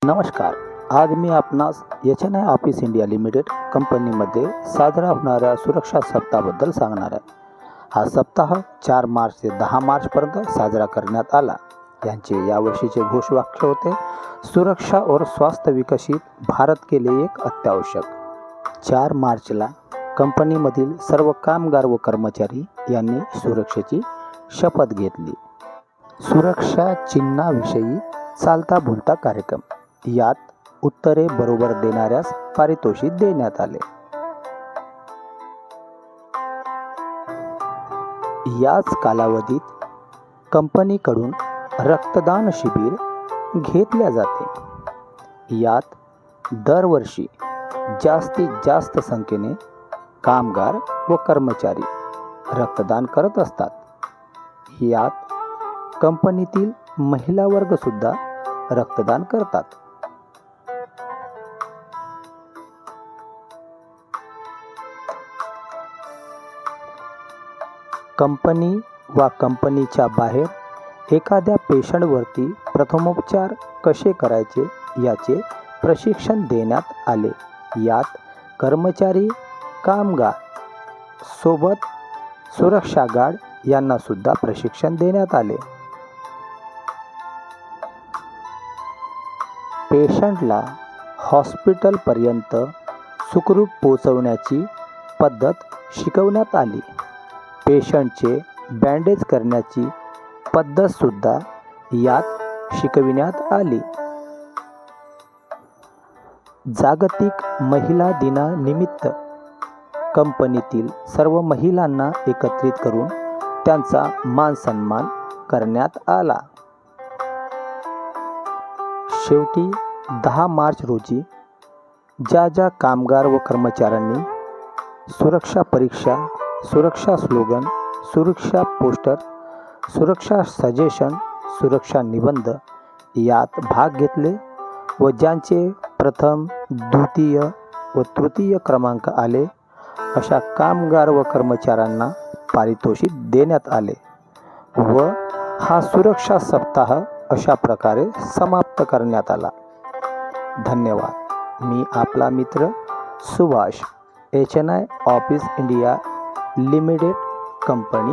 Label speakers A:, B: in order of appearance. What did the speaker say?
A: नमस्कार. आज मी आपणास HNI ऑफिस इंडिया लिमिटेड कंपनीमध्ये साजरा होणाऱ्या सुरक्षा सप्ताहाबद्दल सांगणार आहे. हा सप्ताह 4 मार्च ते 10 मार्चपर्यंत साजरा करण्यात आला. यांचे यावर्षीचे घोषवाक्य होते, सुरक्षा और स्वास्थ्य विकसित भारत के लिए एक अत्यावश्यक. 4 मार्चला कंपनीमधील सर्व कामगार व कर्मचारी यांनी सुरक्षेची शपथ घेतली. सुरक्षा चिन्हाविषयी चालता बोलता कार्यक्रम. यात उत्तरे बरोबर देणाऱ्यास पारितोषिक देण्यात आले. याच कालावधीत कंपनीकडून रक्तदान शिबिर घेतल्या जाते. यात दरवर्षी जास्तीत जास्त संख्येने कामगार व कर्मचारी रक्तदान करत असतात. यात कंपनीतील महिला वर्ग सुद्धा रक्तदान करतात. कंपनी वा कंपनीच्या बाहेर एखाद्या पेशंटवरती प्रथमोपचार कसे करायचे याचे प्रशिक्षण देण्यात आले. यात कर्मचारी, कामगार सोबत सुरक्षा गार्ड यांना सुद्धा प्रशिक्षण देण्यात आले. पेशंटला हॉस्पिटलपर्यंत सुखरूप पोहोचवण्याची पद्धत शिकवण्यात आली. पेशंटचे बँडेज करण्याची पद्धतसुद्धा यात शिकविण्यात आली. जागतिक महिला दिनानिमित्त कंपनीतील सर्व महिलांना एकत्रित करून त्यांचा मानसन्मान करण्यात आला. शेवटी 10 मार्च रोजी ज्या कामगार व कर्मचाऱ्यांनी सुरक्षा परीक्षा, सुरक्षा स्लोगन, सुरक्षा पोस्टर, सुरक्षा सजेशन, सुरक्षा निबंध यात भाग घेतले व ज्यांचे प्रथम, द्वितीय व तृतीय क्रमांक आले अशा कामगार व कर्मचाऱ्यांना पारितोषिक देण्यात आले व हा सुरक्षा सप्ताह अशा प्रकारे समाप्त करण्यात आला. धन्यवाद. मी आपला मित्र Subhash, HNI office India limited company